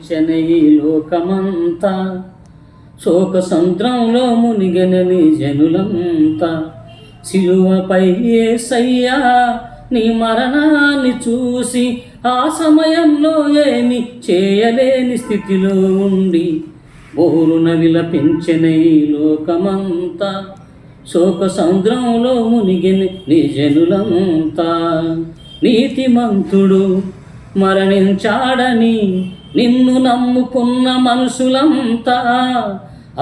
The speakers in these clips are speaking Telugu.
ఈ లోకమంతా శోక సంద్రంలో మునిగనని జనులంతా సిలువపై యేసయ్యా నీ మరణాన్ని చూసి ఆ సమయంలో ఏమి చేయలేని స్థితిలో ఉండి బోరున విలపించెనే ఈ లోకమంతా శోక సముద్రంలో మునిగిన నీ జనులంతా నీతిమంతుడు మరణించాడని నిన్ను నమ్ముకున్న మనుషులంతా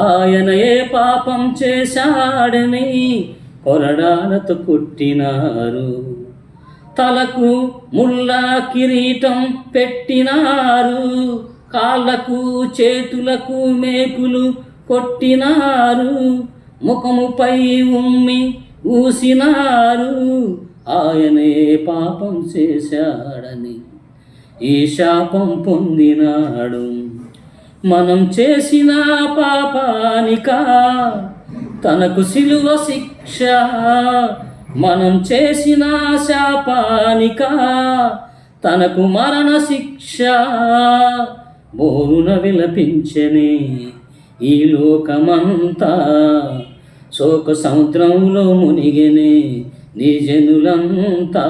ఆయన ఏ పాపం చేశాడని కొరడాలతో కొట్టినారు, తలకు ముళ్ళ కిరీటం పెట్టినారు, కాళ్ళకు చేతులకు మేకులు కొట్టినారు, ముఖముపై ఉమ్మి ఊసినారు. ఆయనే పాపం చేశాడని ఈ శాపం పొందినాడు. మనం చేసిన పాపానిక తనకు సిలువ శిక్ష, మనం చేసిన శాపానిక తనకు మరణ శిక్ష. బోరున విలపించెనే ఈ లోకమంతా శోక సముద్రంలో మునిగెనే నీ జనులంతా.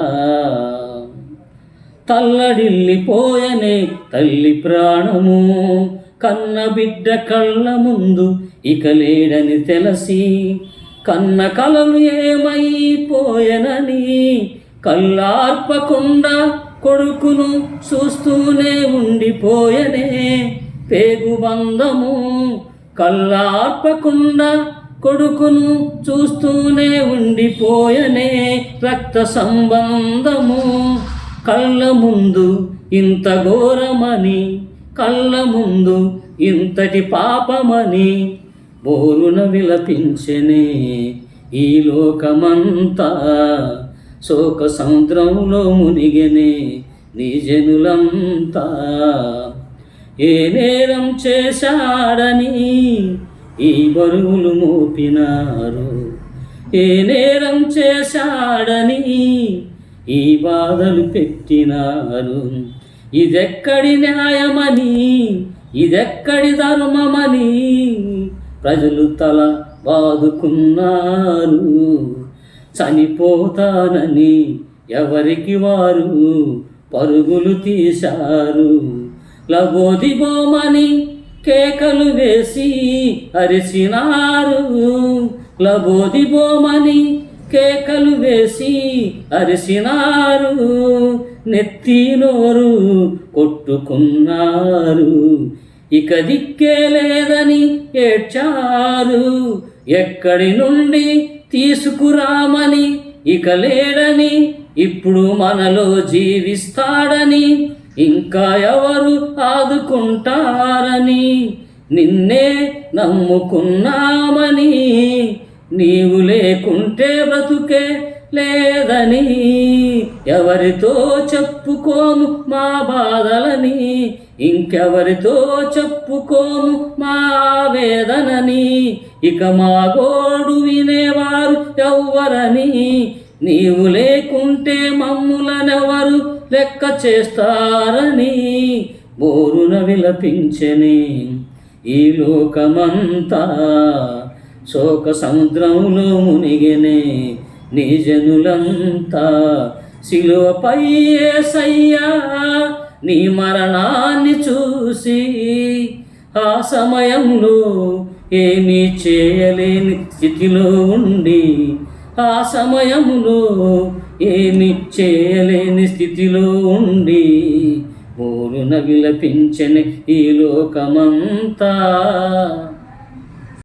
తల్లడిల్లిపోయనే తల్లి ప్రాణము, కన్న బిడ్డ కళ్ళ ముందు ఇక లేడని తెలిసి కన్న కలలు ఏమైపోయనని కళ్ళార్పకుండా కొడుకును చూస్తూనే ఉండిపోయనే పేగుబంధము. కళ్ళార్పకుండా కొడుకును చూస్తూనే ఉండిపోయనే రక్త సంబంధము. కళ్ళ ముందు ఇంత ఘోరమని, కళ్ళ ముందు ఇంతటి పాపమని బోరున విలపించెనే ఈ లోకమంతా శోక సముద్రంలో మునిగెనే నీ జనులంతా. ఏ నేరం చేశాడని ఈ బరువులు మోపినారు, ఏ నేరం చేశాడని ఈ బాధలు పెట్టినారు. ఇదెక్కడి న్యాయమని, ఇదెక్కడి ధర్మమని ప్రజలు తల బాదుకున్నారు. చనిపోతానని ఎవరికి వారు పరుగులు తీశారు. లబోదిబోమని కేకలు వేసి అరిచినారు, లబోదిబోమని కేకలు వేసి అరిసినారు. నెత్తి నోరు కొట్టుకున్నారు, ఇక దిక్కే లేదని ఏడ్చారు. ఎక్కడి నుండి తీసుకురామని ఇక లేడని, ఇప్పుడు మనలో జీవిస్తాడని, ఇంకా ఎవరు ఆదుకుంటారని నిన్నే నమ్ముకున్నామని, నీవు లేకుంటే బ్రతుకే లేదని ఎవరితో చెప్పుకోము మా బాధలని, ఇంకెవరితో చెప్పుకోము మా వేదనని. ఇక మా గోడు వినేవారు ఎవ్వరని, నీవు లేకుంటే మమ్ములనెవరు లెక్క చేస్తారని బోరున విలపించెనే ఈ లోకమంతా శోక సముద్రంలో మునిగెనే నీ జనులంతా. సిలువపై యేసయ్యా నీ మరణాన్ని చూసి ఆ సమయంలో ఏమీ చేయలేని స్థితిలో ఉండి, ఆ సమయంలో ఏమీ చేయలేని స్థితిలో ఉండి బోరున విలపించెనే ఈ లోకమంతా.